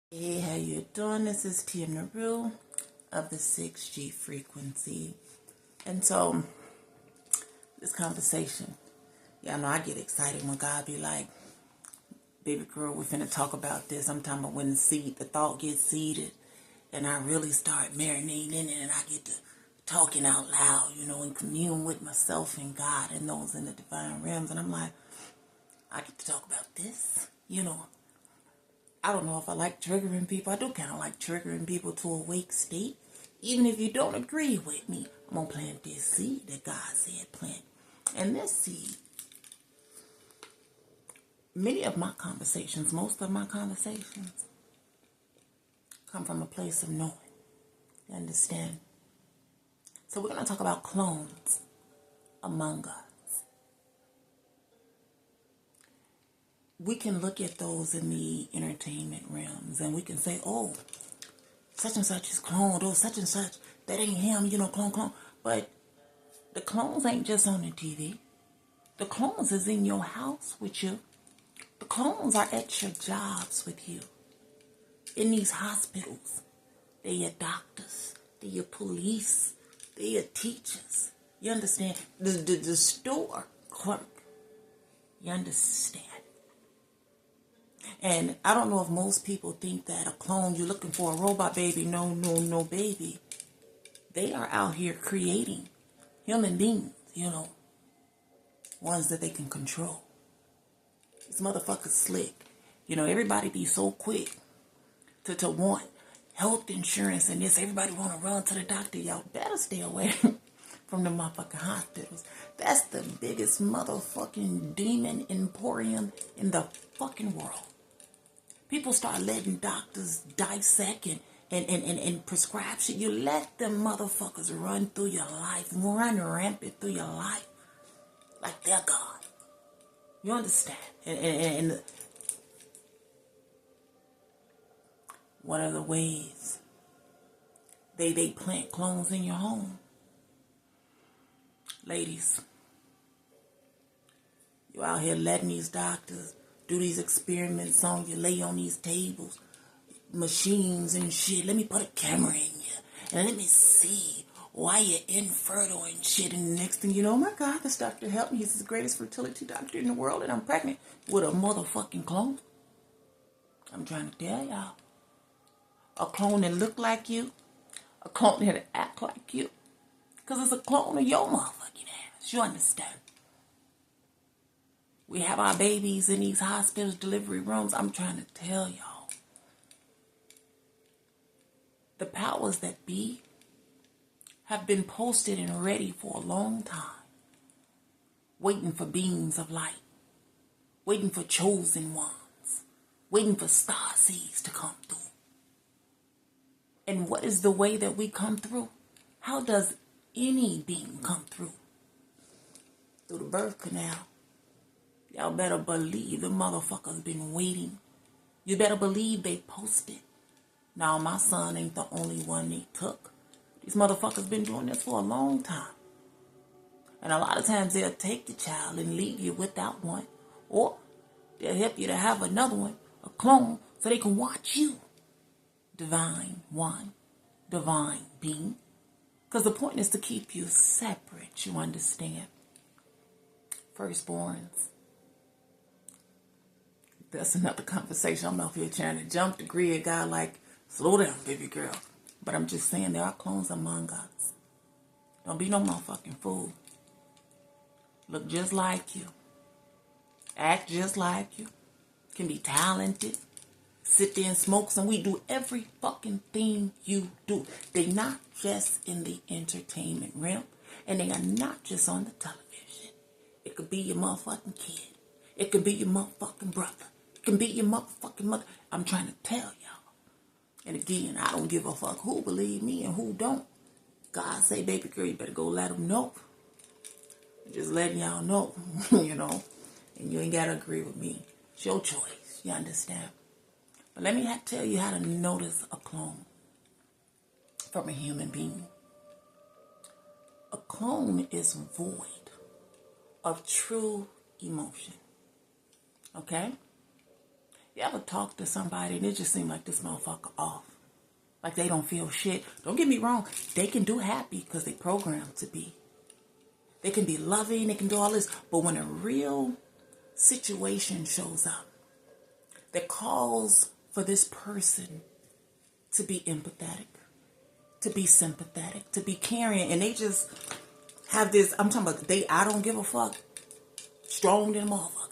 Hey, how you doing? This is Tia Naru of the 6G frequency. And so, this conversation, y'all know I get excited when God be like, baby girl, we're finna talk about this. I'm talking about when the thought gets seeded and I really start marinating in it and I get to talking out loud, and commune with myself and God and those in the divine realms. And I'm like, I get to talk about this, I don't know if I like triggering people. I do kind of like triggering people to a wake state. Even if you don't agree with me, I'm going to plant this seed that God said plant. And this seed, most of my conversations, come from a place of knowing. You understand? So we're going to talk about clones among us. We can look at those in the entertainment realms and we can say, oh, such and such is cloned, or such and such, that ain't him, clone. But the clones ain't just on the TV. The clones is in your house with you. The clones are at your jobs with you. In these hospitals, they're your doctors, they're your police, they're your teachers. You understand? The store clerk. You understand? And I don't know if most people think that a clone, you're looking for a robot baby. No, baby. They are out here creating human beings, ones that they can control. These motherfuckers slick. Everybody be so quick to want health insurance and this. Everybody want to run to the doctor. Y'all better stay away from the motherfucking hospitals. That's the biggest motherfucking demon emporium in the fucking world. People start letting doctors dissect and prescribe shit. You let them motherfuckers run through your life, run rampant through your life like they're God. You understand? And one of the ways they plant clones in your home. Ladies, you out here letting these doctors do these experiments on you, lay on these tables, machines and shit. Let me put a camera in you and let me see why you're infertile and shit. And the next thing you know, oh my God, this doctor helped me. He's the greatest fertility doctor in the world and I'm pregnant with a motherfucking clone. I'm trying to tell y'all. A clone that look like you. A clone that act like you. Because it's a clone of your motherfucking ass. You understand? We have our babies in these hospitals, delivery rooms. I'm trying to tell y'all. The powers that be have been posted and ready for a long time. Waiting for beings of light. Waiting for chosen ones. Waiting for star seeds to come through. And what is the way that we come through? How does any being come through? Through the birth canal. Y'all better believe the motherfuckers been waiting. You better believe they posted. Now, my son ain't the only one they took. These motherfuckers been doing this for a long time. And a lot of times they'll take the child and leave you without one. Or they'll help you to have another one, a clone, so they can watch you. Divine one, divine being. Because the point is to keep you separate, you understand? Firstborns. That's another conversation. I'm out here trying to jump the grid. God like, slow down, baby girl. But I'm just saying there are clones among us. Don't be no motherfucking fool. Look just like you. Act just like you. Can be talented. Sit there and smoke some weed. Do every fucking thing you do. They're not just in the entertainment realm. And they are not just on the television. It could be your motherfucking kid. It could be your motherfucking brother. It can be your motherfucking mother. I'm trying to tell y'all. And again, I don't give a fuck who believe me and who don't. God say, baby girl, you better go let them know. Just letting y'all know, And you ain't got to agree with me. It's your choice. You understand? But let me tell you how to notice a clone from a human being. A clone is void of true emotion. Okay? You ever talk to somebody and it just seems like this motherfucker off? Like they don't feel shit. Don't get me wrong. They can do happy because they programmed to be. They can be loving. They can do all this. But when a real situation shows up that calls for this person to be empathetic, to be sympathetic, to be caring, and they just have this, I'm talking about I don't give a fuck, strong than a motherfucker.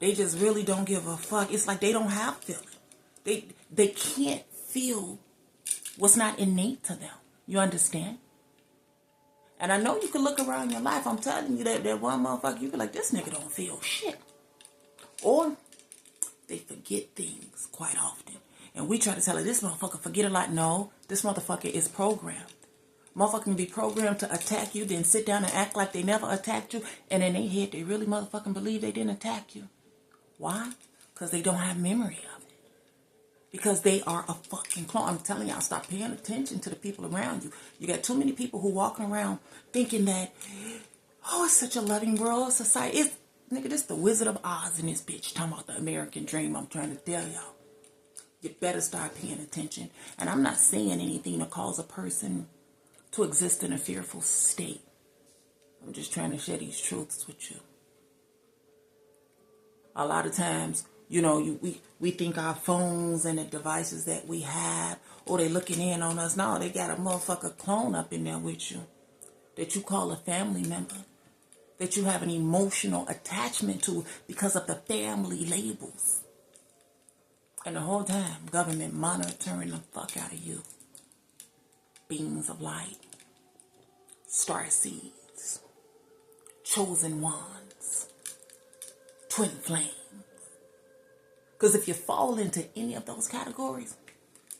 They just really don't give a fuck. It's like they don't have feeling. They can't feel what's not innate to them. You understand? And I know you can look around your life. I'm telling you that one motherfucker, you be like, this nigga don't feel shit. Or they forget things quite often. And we try to tell her, this motherfucker forget a lot. No, this motherfucker is programmed. Motherfucker can be programmed to attack you, then sit down and act like they never attacked you. And in their head, they really motherfucking believe they didn't attack you. Why? Because they don't have memory of it. Because they are a fucking clone. I'm telling y'all, stop paying attention to the people around you. You got too many people who walking around thinking that, oh, it's such a loving world, society. It's, nigga, this the Wizard of Oz in this bitch. Talking about the American dream. I'm trying to tell y'all. You better start paying attention. And I'm not saying anything to cause a person to exist in a fearful state. I'm just trying to share these truths with you. A lot of times, you know, we think our phones and the devices that we have, or they looking in on us. No, they got a motherfucker clone up in there with you that you call a family member, that you have an emotional attachment to because of the family labels. And the whole time, government monitoring the fuck out of you. Beings of light, star seeds, chosen ones, twin flames. Because if you fall into any of those categories,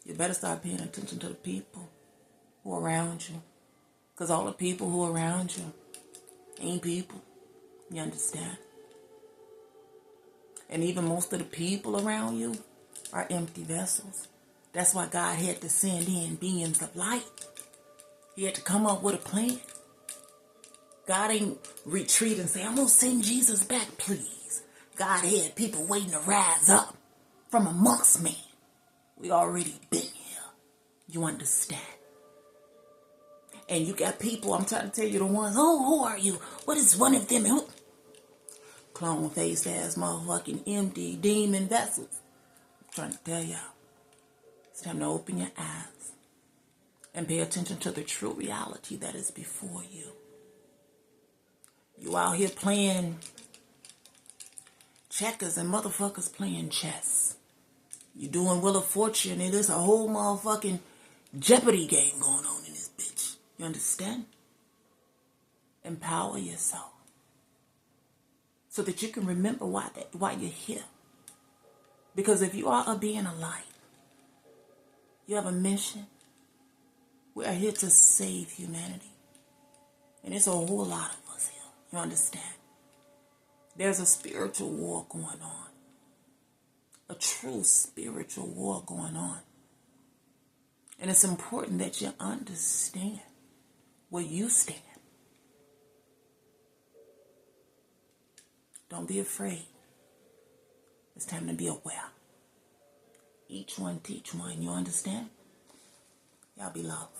you better start paying attention to the people who are around you. Because all the people who are around you ain't people. You understand? And even most of the people around you are empty vessels. That's why God had to send in beings of light. He had to come up with a plan. God ain't retreat and say, I'm going to send Jesus back, please. God had people waiting to rise up from amongst men. We already been here. You understand? And you got people, I'm trying to tell you the ones, oh, who are you? What is one of them? Who? Clone-faced ass motherfucking empty demon vessels. I'm trying to tell y'all. It's time to open your eyes and pay attention to the true reality that is before you. You out here playing checkers and motherfuckers playing chess. You doing Wheel of Fortune and there's a whole motherfucking Jeopardy game going on in this bitch. You understand? Empower yourself so that you can remember why you're here. Because if you are a being of light, you have a mission. We are here to save humanity. And it's a whole lot of us here. You understand? There's a spiritual war going on. A true spiritual war going on. And it's important that you understand where you stand. Don't be afraid. It's time to be aware. Each one teach one. You understand? Y'all be loved.